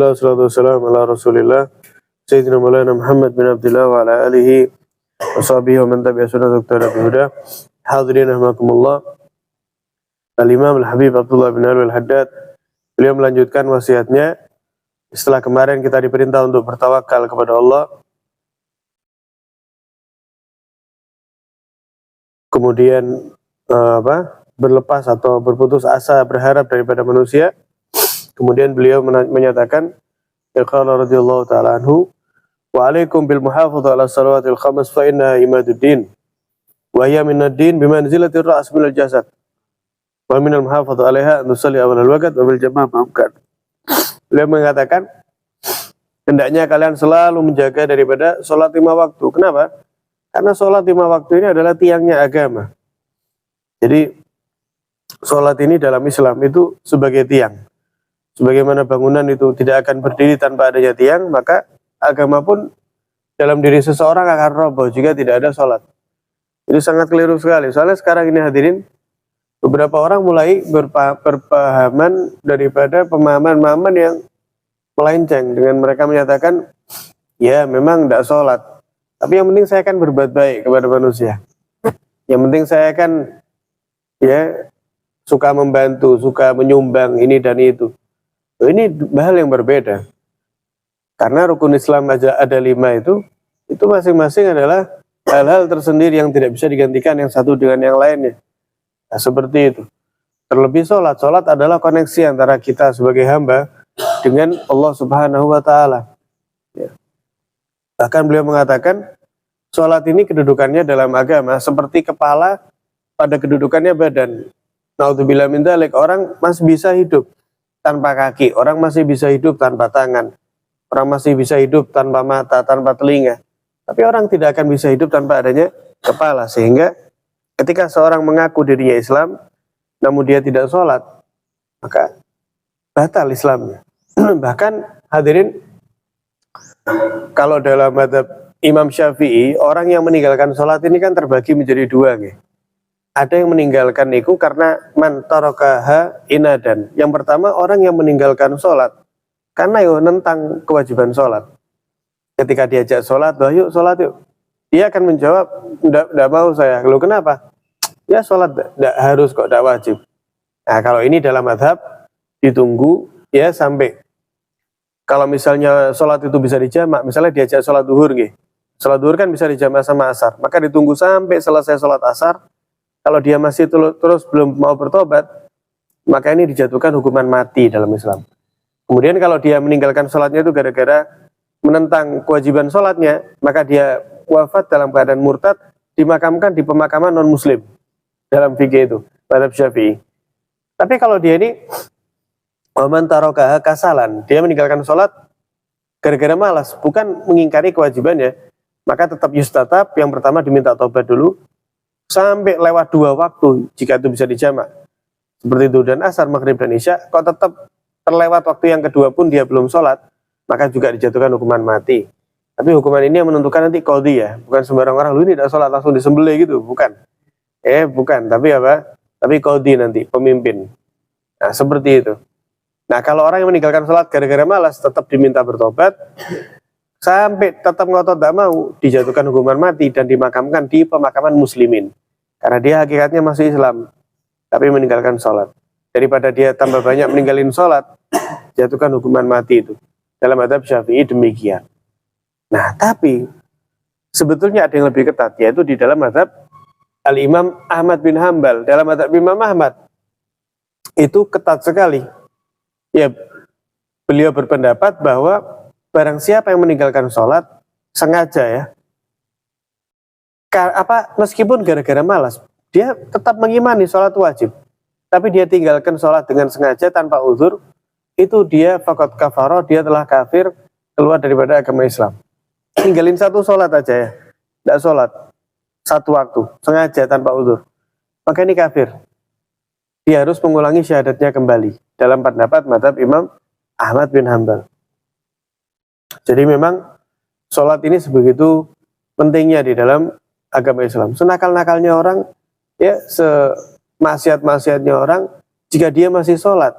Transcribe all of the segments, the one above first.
Alhamdulillah, salatu wassalamu ala rasulillah Sayyidina Maulana Muhammad bin Abdullah wa ala alihi wa sahbihi wa man tabi'a sunnah Dr. Huda. Hadirin rahmakumullah. Al-Imam Al-Habib Abdullah bin Al-Haddad, beliau melanjutkan wasiatnya setelah kemarin kita diperintah untuk bertawakal kepada Allah, kemudian berlepas atau berputus asa berharap daripada manusia. Kemudian beliau menyatakan, qala radhiyallahu ta'ala anhu, wa alaikum bil muhafadzah ala salawatil khamas fa innaha imaduddin wa hiya minad din bimanzilatir ra's minal jasad wa minal muhafadzah 'alaiha an tusalli awwalal waqt wa bil jamaah ma'amkan. Beliau mengatakan, hendaknya kalian selalu menjaga daripada sholat 5 waktu. Kenapa? Karena sholat 5 waktu ini adalah tiangnya agama. Jadi sholat ini dalam Islam itu sebagai tiang. Sebagaimana bangunan itu tidak akan berdiri tanpa adanya tiang, maka agama pun dalam diri seseorang akan roboh jika tidak ada sholat. Jadi sangat keliru sekali. Soalnya sekarang ini hadirin, beberapa orang mulai berpahaman daripada pemahaman-pemahaman yang melenceng dengan mereka menyatakan, ya memang tidak sholat, tapi yang penting saya akan berbuat baik kepada manusia. Yang penting saya akan suka membantu, suka menyumbang ini dan itu. Ini hal yang berbeda. Karena rukun Islam aja ada 5 itu masing-masing adalah hal-hal tersendiri yang tidak bisa digantikan yang satu dengan yang lainnya. Nah, seperti itu. Terlebih sholat adalah koneksi antara kita sebagai hamba dengan Allah Subhanahu wa Ta'ala. Ya. Bahkan beliau mengatakan, sholat ini kedudukannya dalam agama seperti kepala pada kedudukannya badan. Naudzubillah min dzalik, orang masih bisa hidup tanpa kaki, orang masih bisa hidup tanpa tangan, orang masih bisa hidup tanpa mata, tanpa telinga. Tapi orang tidak akan bisa hidup tanpa adanya kepala. Sehingga ketika seorang mengaku dirinya Islam, namun dia tidak sholat, maka batal Islamnya. Bahkan hadirin, kalau dalam mazhab Imam Syafi'i, orang yang meninggalkan sholat ini kan terbagi menjadi 2 nih. Ada yang meninggalkan itu karena man tarakaha inadan. Yang pertama, orang yang meninggalkan sholat karena nentang kewajiban sholat. Ketika diajak sholat, yuk sholat yuk, dia akan menjawab, enggak mau saya. Lalu kenapa? Ya sholat enggak harus kok, enggak wajib. Nah kalau ini dalam mazhab ditunggu ya sampai, kalau misalnya sholat itu bisa dijamak, misalnya diajak sholat duhur nih. Sholat duhur kan bisa dijamak sama asar, maka ditunggu sampai selesai sholat asar. Kalau dia masih terus belum mau bertobat, maka ini dijatuhkan hukuman mati dalam Islam. Kemudian kalau dia meninggalkan sholatnya itu gara-gara menentang kewajiban sholatnya, maka dia wafat dalam keadaan murtad, dimakamkan di pemakaman non-muslim dalam fikih itu, mazhab Syafi'i. Tapi kalau dia ini waman tarakaha kasalan, dia meninggalkan sholat gara-gara malas, bukan mengingkari kewajibannya, maka tetap yustatab. Yang pertama diminta tobat dulu, sampai lewat 2 waktu jika itu bisa dijamak seperti itu, dan asar, maghrib dan isya. Kok tetap terlewat waktu yang kedua pun dia belum sholat, maka juga dijatuhkan hukuman mati. Tapi hukuman ini yang menentukan nanti qadhi ya, bukan sembarang orang, lu ini tidak sholat langsung disembelih gitu, bukan. Bukan, tapi apa? Tapi qadhi nanti, pemimpin. Nah seperti itu. Nah kalau orang yang meninggalkan sholat gara-gara malas, tetap diminta bertobat, sampai tetap ngotot tidak mau, dijatuhkan hukuman mati dan dimakamkan di pemakaman muslimin. Karena dia hakikatnya masih Islam, tapi meninggalkan sholat. Daripada dia tambah banyak meninggalin sholat, jatuhkan hukuman mati itu. Dalam mazhab Syafi'i demikian. Nah tapi sebetulnya ada yang lebih ketat, yaitu di dalam mazhab Al-Imam Ahmad bin Hambal. Dalam mazhab Imam Ahmad itu ketat sekali. Ya, beliau berpendapat bahwa barang siapa yang meninggalkan sholat sengaja ya, meskipun gara-gara malas, dia tetap mengimani sholat wajib, tapi dia tinggalkan sholat dengan sengaja tanpa uzur, itu dia faqad kafara, dia telah kafir, keluar daripada agama Islam. Tinggalin 1 sholat aja ya, tidak sholat 1 waktu sengaja tanpa uzur, maka ini kafir. Dia harus mengulangi syahadatnya kembali dalam pendapat mazhab Imam Ahmad bin Hambal. Jadi memang sholat ini sebegitu pentingnya di dalam agama Islam. Senakal-nakalnya orang, ya semaksiat-maksiatnya orang, jika dia masih sholat,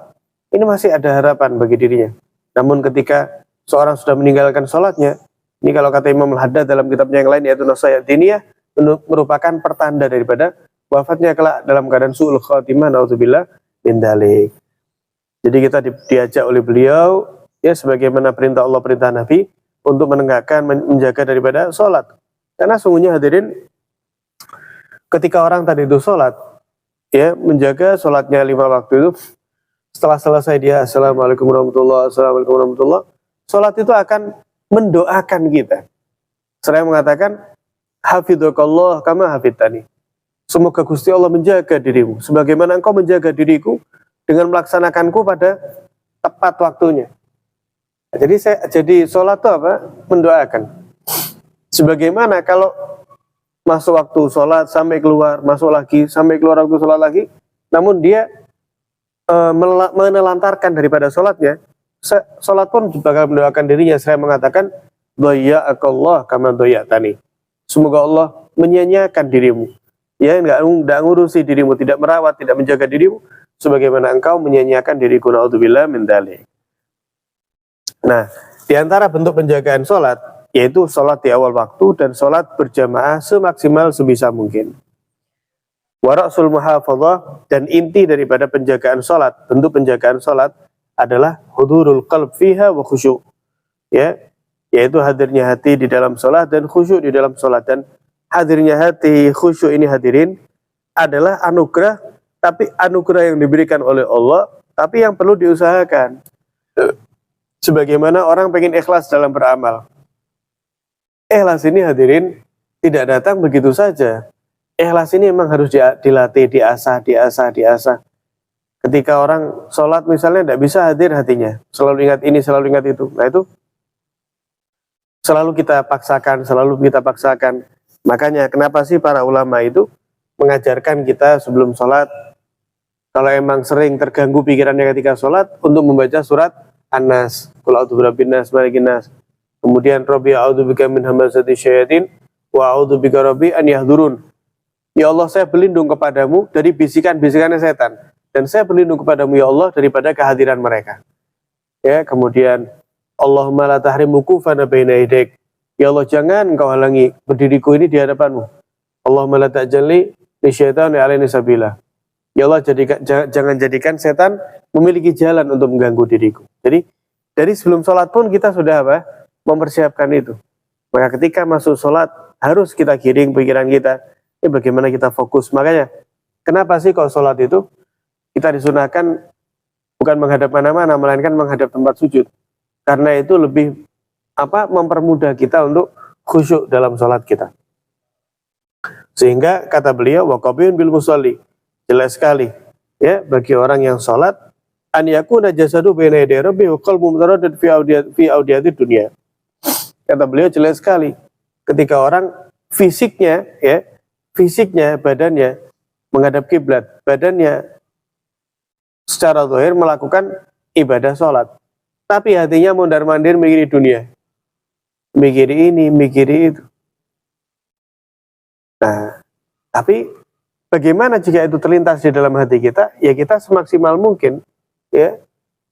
ini masih ada harapan bagi dirinya. Namun ketika seorang sudah meninggalkan sholatnya, ini kalau kata Imam Al-Haddad dalam kitabnya yang lain yaitu Nasihat Diniyah, merupakan pertanda daripada wafatnya kelak dalam keadaan su'ul khatimah, naudzubillah min dzalik. Jadi kita diajak oleh beliau ya sebagaimana perintah Allah perintah Nabi untuk menegakkan menjaga daripada sholat. Karena sungguhnya hadirin, ketika orang tadi itu sholat, ya menjaga sholatnya 5 waktu itu, setelah selesai dia assalamualaikum warahmatullahi assalamualaikum warahmatullahi, sholat itu akan mendoakan kita. Seraya mengatakan hafidzakallah kama hafidtani. Semoga Gusti Allah menjaga dirimu sebagaimana engkau menjaga diriku dengan melaksanakanku pada tepat waktunya. Jadi sholat itu apa? Mendoakan. Sebagaimana kalau masuk waktu sholat sampai keluar, masuk lagi sampai keluar waktu sholat lagi, namun dia menelantarkan daripada sholatnya, sholat pun bakal mendoakan dirinya. Saya mengatakan doya'akallah kama doya'tani. Semoga Allah menyia-nyiakan dirimu, ya nggak ngurusi dirimu, tidak merawat, tidak menjaga dirimu sebagaimana engkau menyia-nyiakan diriku, naudzubillah min dzalik. Nah, di antara bentuk penjagaan sholat yaitu sholat di awal waktu dan sholat berjamaah semaksimal sebisa mungkin. Warasul muhafadzah, dan inti daripada penjagaan sholat, bentuk penjagaan sholat adalah hudurul qalb fiha wa khusyuk, ya, yaitu hadirnya hati di dalam sholat dan khusyuk di dalam sholat. Dan hadirnya hati khusyuk ini hadirin adalah anugerah, tapi anugerah yang diberikan oleh Allah, tapi yang perlu diusahakan. Sebagaimana orang pengen ikhlas dalam beramal. Ikhlas ini hadirin tidak datang begitu saja. Ikhlas ini memang harus dilatih, diasah. Ketika orang sholat misalnya tidak bisa hadir hatinya, selalu ingat ini, selalu ingat itu. Nah itu selalu kita paksakan. Makanya kenapa sih para ulama itu mengajarkan kita sebelum sholat, kalau emang sering terganggu pikirannya ketika sholat, untuk membaca surat An-Nas, Qul a'udzu birabbin nas, malikin nas. Kemudian Rabbi a'udzubika min hamazati syayatin wa a'udzubika rabbi an yahdurun. Ya Allah, saya berlindung kepadamu dari bisikan-bisikannya setan, dan saya berlindung kepadamu ya Allah daripada kehadiran mereka. Ya, kemudian Allahumma la tahrim wuqufana baina yadik. Ya Allah, jangan engkau halangi berdiriku ini di hadapanmu. Allahumma la ta'jalli li syaitani alaini sabila. Ya Allah, jangan jadikan setan memiliki jalan untuk mengganggu diriku. Jadi dari sebelum sholat pun kita sudah mempersiapkan itu. Maka ketika masuk sholat harus kita giring pikiran kita. Ini bagaimana kita fokus. Makanya kenapa sih kalau sholat itu kita disunahkan bukan menghadap mana-mana, melainkan menghadap tempat sujud. Karena itu lebih mempermudah kita untuk khusyuk dalam sholat kita. Sehingga kata beliau waqabiyun bil musalli, jelas sekali ya bagi orang yang sholat, an yakuna jasadu baina yaday rabbi wa qalbu mutaraddid fi audiyati dunia. Kata beliau jelas sekali ketika orang fisiknya badannya menghadap kiblat, badannya secara zahir melakukan ibadah sholat, tapi hatinya mondar-mandir mikiri dunia, mikiri ini, mikiri itu. Nah, tapi bagaimana jika itu terlintas di dalam hati kita? Ya kita semaksimal mungkin ya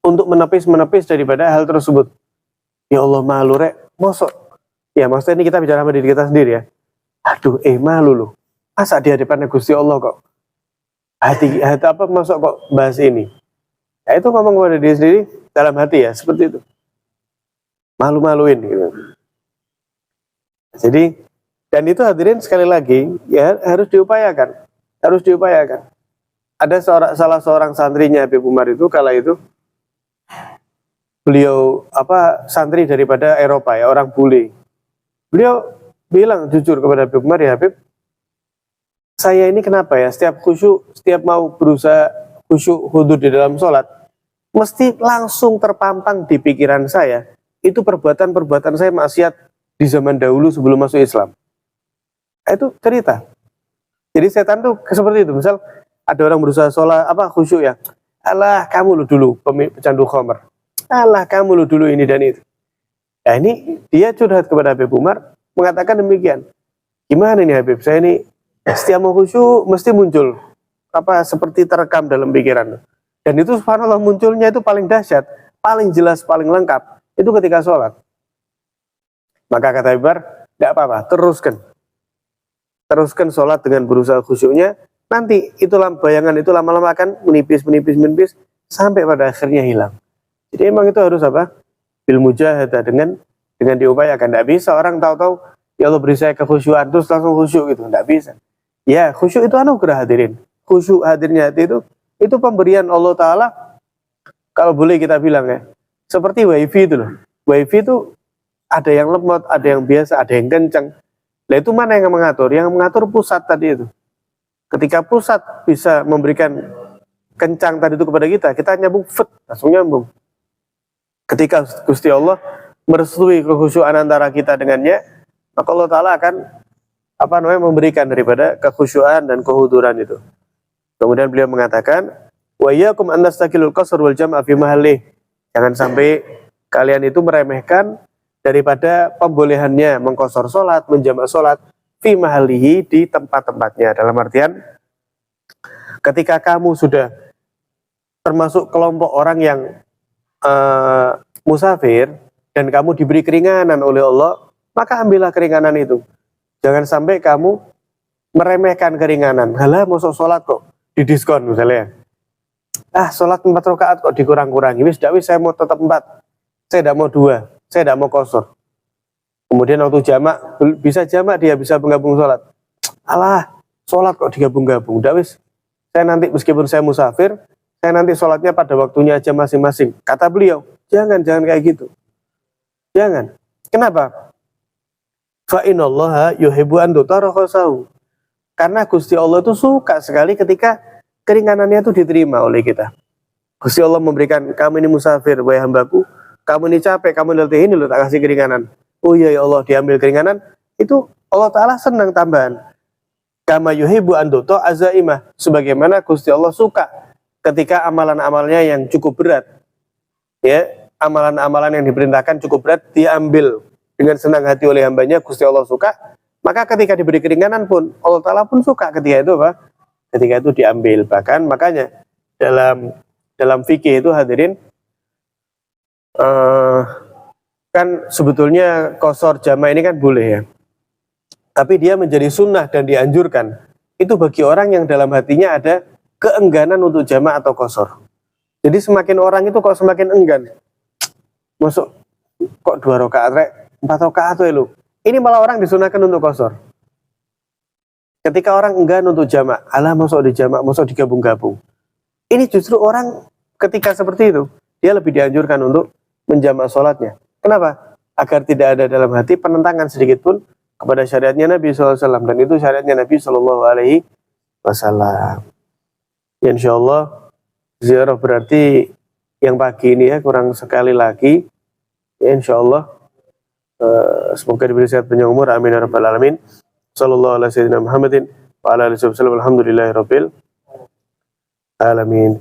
untuk menepis daripada hal tersebut. Ya Allah, malu rek, mosok. Ya maksudnya ini kita bicara sama diri kita sendiri ya. Aduh, malu loh. Masa di hadapan Gusti Allah kok hati masuk kok bahas ini. Ya itu ngomong kepada diri sendiri dalam hati ya, seperti itu. Malu-maluin gitu. Jadi, dan itu hadirin sekali lagi ya harus diupayakan. Ada salah seorang santrinya Habib Umar itu kala itu beliau santri daripada Eropa ya, orang bule. Beliau bilang jujur kepada Habib Umar, ya Habib, saya ini kenapa ya setiap mau berusaha khusyuk hudur di dalam sholat, mesti langsung terpampang di pikiran saya itu perbuatan saya maksiat di zaman dahulu sebelum masuk Islam. Itu cerita. Jadi setan tuh seperti itu. Misal ada orang berusaha sholat khusyuk ya, alah kamu lu dulu pecandu khamr, alah kamu lu dulu ini dan itu. Nah ini dia curhat kepada Habib Umar mengatakan demikian. Gimana ini Habib, saya ini setiap mau khusyuk mesti muncul seperti terekam dalam pikiran. Dan itu subhanallah munculnya itu paling dahsyat. paling jelas, paling lengkap itu ketika sholat. Maka kata Ibar, tidak apa-apa, teruskan sholat dengan berusaha khusyuknya. Nanti itu bayangan itu lama-lama akan menipis sampai pada akhirnya hilang. Jadi emang itu harus apa? Bil mujahadah, dengan diupayakan. Tidak bisa orang tahu-tahu ya Allah beri saya kekhusyuan terus langsung khusyuk gitu, tidak bisa. Ya khusyuk itu anugerah hadirin. Khusyuk hadirnya hati itu pemberian Allah Ta'ala. Kalau boleh kita bilang ya, seperti wifi itu loh. Wifi itu ada yang lemot, ada yang biasa, ada yang kencang. Nah itu mana yang mengatur? Yang mengatur pusat tadi itu. Ketika pusat bisa memberikan kencang tadi itu kepada kita nyambung, langsung nyambung. Ketika Gusti Allah merestui kekhusyuan antara kita dengannya, maka Allah Ta'ala akan memberikan daripada kekhusyuan dan kehuduran itu. Kemudian beliau mengatakan, wa iyyakum an tastakilul qasr wal jam'a fi mahallih. Jangan sampai kalian itu meremehkan daripada pembolehannya mengkosor sholat, menjamak sholat fi mahallihi, di tempat-tempatnya. Dalam artian ketika kamu sudah termasuk kelompok orang yang musafir dan kamu diberi keringanan oleh Allah, maka ambillah keringanan itu. Jangan sampai kamu meremehkan keringanan. Halah mosok sholat kok didiskon misalnya. Sholat 4 rakaat kok dikurang-kurangi. Wis saya mau tetap 4. Saya tidak mau 2. Saya tidak mau kosor. Kemudian waktu jamak, bisa jamak dia bisa menggabung sholat. Alah, sholat kok digabung-gabung. Saya nanti meskipun saya musafir, saya nanti sholatnya pada waktunya aja masing-masing. Kata beliau, jangan kayak gitu. Jangan. Kenapa? Fa innallaha yuhibbu an tutara khasahu. Karena Gusti Allah itu suka sekali ketika keringanannya itu diterima oleh kita. Gusti Allah memberikan, kamu ini musafir, wahai hambaku, kamu ini capek, kamu letih, ini loh tak kasih keringanan. Oh iya ya Allah, diambil keringanan, itu Allah Ta'ala senang tambahan. Kama yuhibbu an tutara azaimah. Sebagaimana Gusti Allah suka ketika amalan-amalnya yang cukup berat, ya, amalan-amalan yang diperintahkan cukup berat diambil dengan senang hati oleh hambanya, Gusti Allah suka. Maka ketika diberi keringanan pun Allah Ta'ala pun suka ketika itu apa? Ketika itu diambil. Bahkan makanya dalam fikih itu hadirin, kan sebetulnya qasar jama ini kan boleh ya, tapi dia menjadi sunnah dan dianjurkan itu bagi orang yang dalam hatinya ada keengganan untuk jama atau qasar. Jadi semakin orang itu kok semakin enggan, masuk kok 2 rakaat rek, 4 rakaat tuh lu. Ini malah orang disunahkan untuk qasar. Ketika orang enggan untuk jamak, alah masuk di jamak, masuk digabung-gabung. Ini justru orang ketika seperti itu, dia lebih dianjurkan untuk menjamak sholatnya. Kenapa? Agar tidak ada dalam hati penentangan sedikit pun kepada syariatnya Nabi SAW. Dan itu syariatnya Nabi SAW. Insya Allah ziarah berarti yang pagi ini ya, kurang sekali lagi. Ya, insya Allah semoga diberi sehat panjang umur, amin ya rabbal alamin. Sallallahu alaihi wasallam Muhammadin wa ala alihi wasallam, alhamdulillahirabbil alamin.